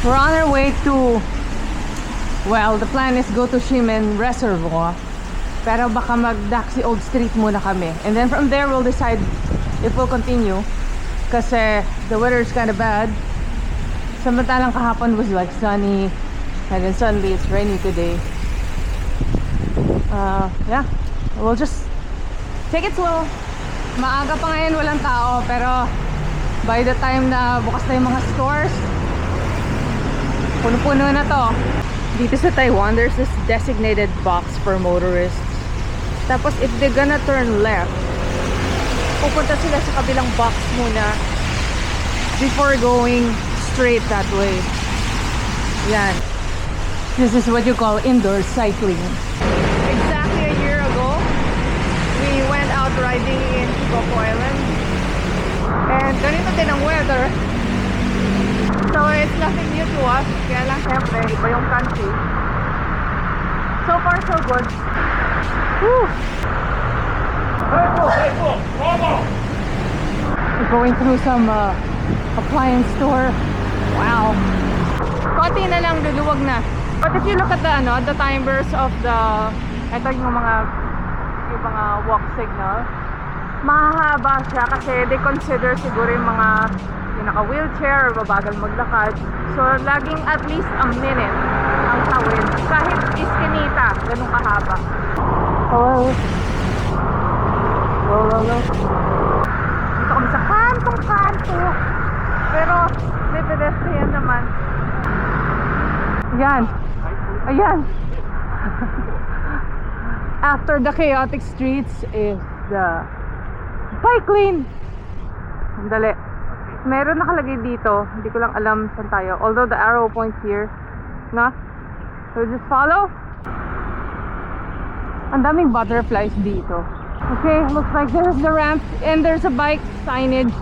We're on our way to, well, the plan is go to Shimen Reservoir. Pero baka mag-Daxi Old Street muna kami. And then from there, we'll decide if we'll continue. Kasi the weather is kind of bad. Samantalang kahapon was like sunny. And then suddenly it's rainy today. Yeah, we'll just take it slow. Maaga pa ngayon, walang tao. Pero by the time na bukas na yung mga stores, puno-puno na to. Dito sa Taiwan, there's this designated box for motorists. Tapos if they're gonna turn left, pupunta sila sa kabilang box muna before going straight that way. Yan. This is what you call indoor cycling. Exactly a year ago, we went out riding in Shikoku Island. And ganito din ang weather. So it's nothing new to us. Kaya lang syempre, iba yung country. So far so good. Woo! We're going through some appliance store. Wow. Konti na lang, luluwag na. But if you look at the timers of ito yung mga walk signal, mahahaba siya kasi they consider siguro yung mga naka-wheelchair or babagal maglakad. So, laging at least a minute ang tawid. Kahit iskinita, ganun kahaba. Hello. Hello. Dito kami sa kantong-kanto. Pero, may pedestrian naman. Ayan. Ayan. After the chaotic streets is the bike lane. Sandali. Meron nakalagay dito. Hindi ko lang alam saan tayo. Although the arrow points here. No? So just follow. Ang daming butterflies dito. Okay, looks like this is the ramp. And there's a bike signage.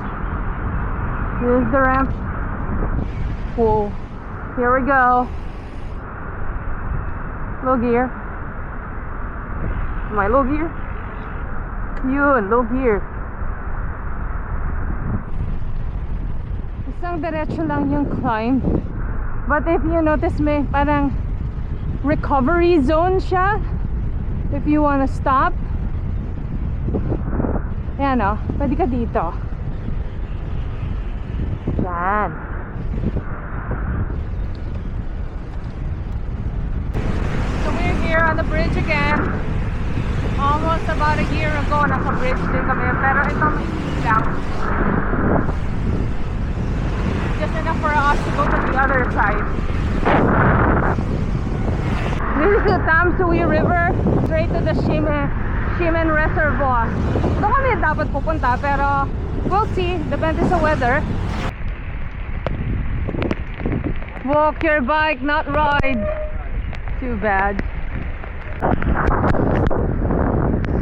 Here's the ramp. Whoa. Here we go. Low gear. My low gear. Yun, low gear. Isang diretso lang yung climb. But if you notice, may parang recovery zone siya. If you wanna stop. Ayan o, pwede ka dito. Yan. So we're here on the bridge again. Almost about a year ago, nasa bridge din kami. Pero ito may lang. Just enough for us to go to the other side. This is the Tamsui River, straight to the Shimen Reservoir. Doon kami dapat pupunta, pero we'll see, depende sa weather. Walk your bike, not ride. Too bad.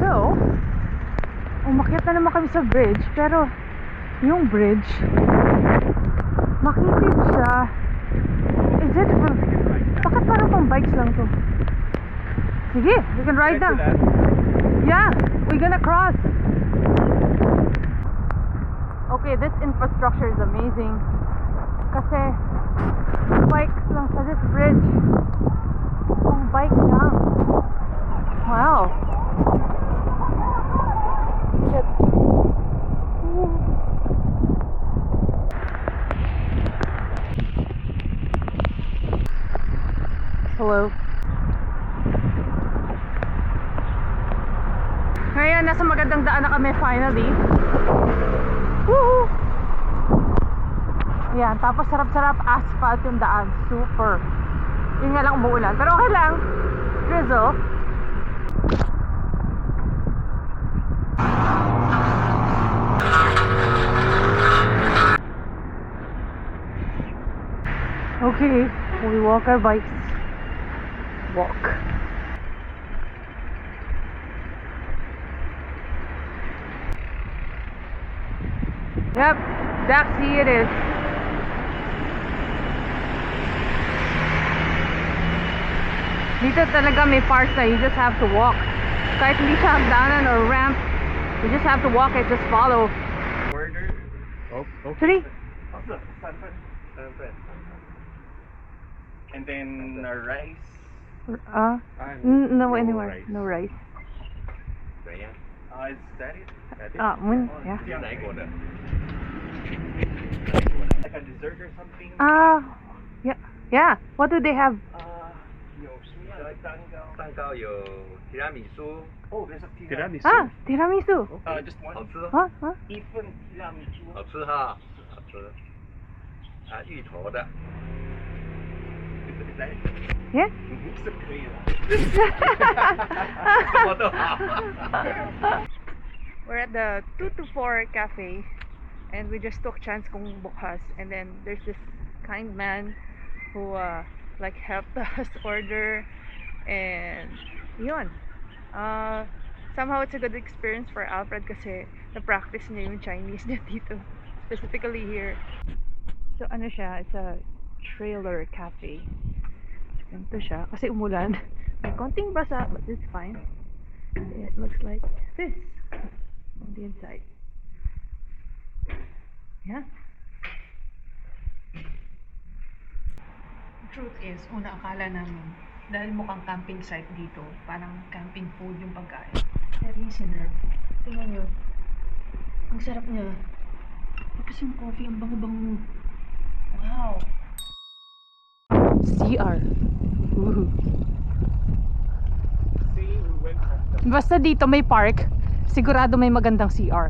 So, umakyat na naman kami sa bridge, pero yung bridge, makitid siya. Is it for... Bakit parang pang bikes lang to? Sige, we can ride down. Yeah, we're gonna cross. Okay, this infrastructure is amazing. Kasi bikes lang sa this bridge. Pang bike lang. Wow. Shit. Hello. Ngayon, nasa magandang daan na kami finally. Woohoo! Yan, tapos sarap-sarap asphalt yung daan. Super. Yun nga lang umuulan. Pero okay lang. Drizzle. Okay, we walk our bikes. Walk. Yep, Daxi it is. Dito talaga may parts na you just have to walk. Kahit hindi siya hagdanan or ramp, you just have to walk it, just follow. Order. Oh, okay. Three. And then rice. No, anywhere. rice. No rice. Is that it? Yeah. Like a dessert or something? Yeah. Yeah. What do they have? 有什么样的蛋糕？蛋糕有提拉米苏， Oh, there's a tiramisu. Tiramisu. Just 好 one. 吃哦， Huh? Even tiramisu. 好吃哈，好吃。啊，芋头的， Is that it? Yeah. It's a Korea. 什么都好。 We're at the 2 to 4 cafe and we just took chance kung bukas, and then there's this kind man who like helped us order, and yun. Somehow it's a good experience for Alfred kasi na-practice niya yung Chinese niya dito, specifically here. So ano siya, it's a trailer cafe. Ganito siya kasi umulan. May konting basa but it's fine. It looks like this on the inside. Yeah. The truth is, una akala namin, dahil mukhang camping site dito, parang camping food yung pagkain. Pero yung sinerve, tingnan nyo, ang sarap niya. Tapos yung coffee, ang bango-bango. Wow! CR. Woohoo. See, we went from the Basta dito may park, sigurado may magandang CR.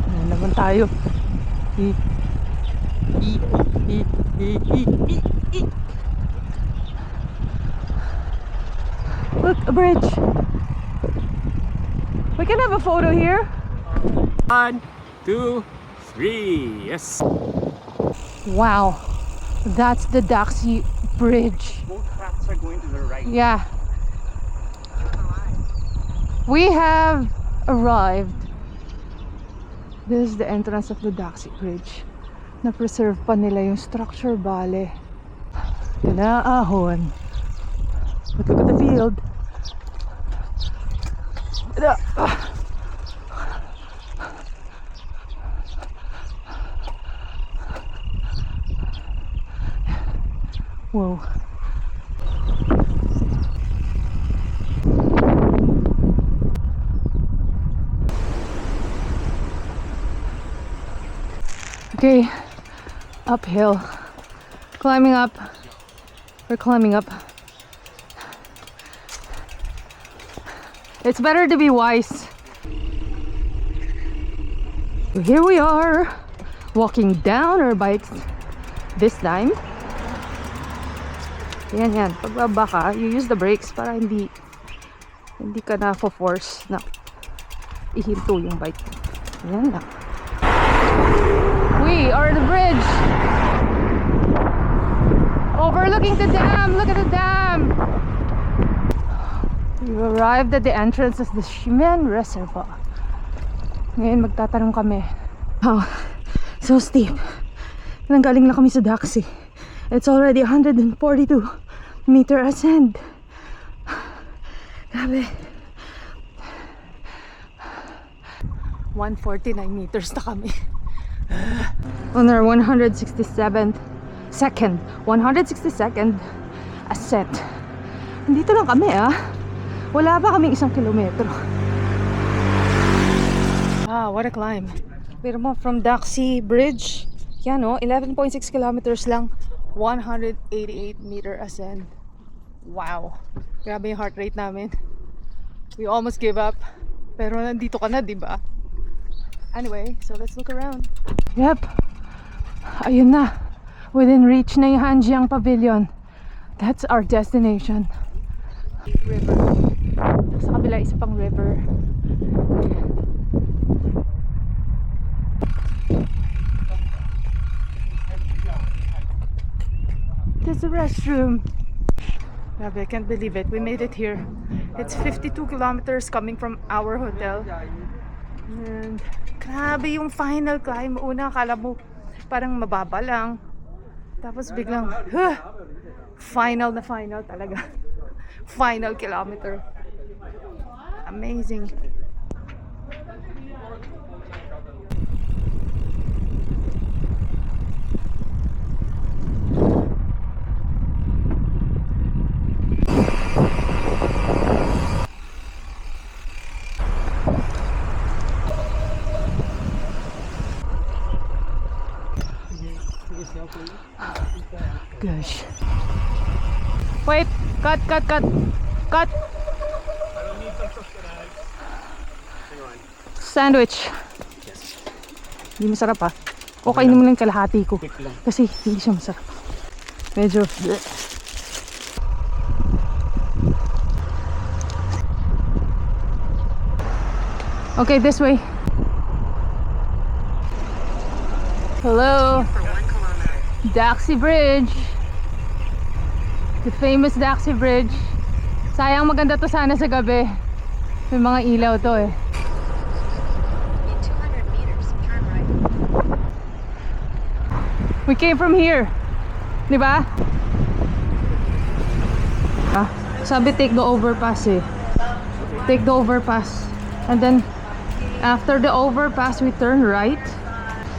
Ayan naman tayo. Look, a bridge. We can have a photo here. 1, 2, 3. Yes. Wow, that's the Daxi Bridge. Both paths are going to the right. Yeah. We have arrived. This is the entrance of the Daxi Bridge. Na-preserve pa nila yung structure, bale. Kinaahon. But look at the field. Whoa. Okay, uphill. Climbing up. We're climbing up. It's better to be wise. So here we are, walking down our bikes this time. Yan. Pagbaba ka, you use the brakes para hindi ka na force na ihinto yung bike. Yan na. We are at the bridge. Overlooking the dam. Look at the dam. We've arrived at the entrance of the Ximen Reservoir. Ngayon magtatanong kami. Wow, so steep. Nanggaling na kami sa Daxi. It's already 142 meter ascent. Grabe. 149 meters na kami. On our 162nd ascent. Nandito lang kami Wala pa kaming 1 kilometro. What a climb. Pero mo from Daxi Bridge, yan 11.6 kilometers lang, 188 meter ascent. Wow. Grabe yung heart rate namin. We almost gave up. Pero nandito ka na, di ba? Anyway, so let's look around. Yep. Ayun na. Within reach na yung Hanjiang Pavilion. That's our destination. River. Sa kabila, isa pang river. There's a restroom. Grabe, I can't believe it. We made it here. It's 52 kilometers coming from our hotel. And grabe yung final climb. Una, akala mo parang mababa lang. Tapos biglang, final na final talaga. Final kilometer. Amazing. Wait, cut. I don't need some subscribe. Hang on. Sandwich. Hindi masarap ah. O kainin mo lang yung kalahati ko. Quick lang. Kasi hindi siya masarap. Medyo... Okay, this way. Hello. Daxi Bridge. The famous Daxi Bridge. Sayang maganda to sana sa gabi. May mga ilaw to eh. In 200 meters, turn right. We came from here. Di ba? Ah, sabi take the overpass eh. Take the overpass. And then after the overpass we turn right.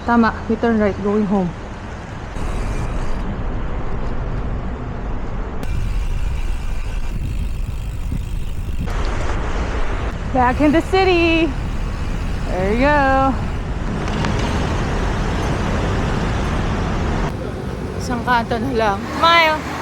Tama, we turn right going home. Back in the city. There you go. Isang kanto na lang. Smile.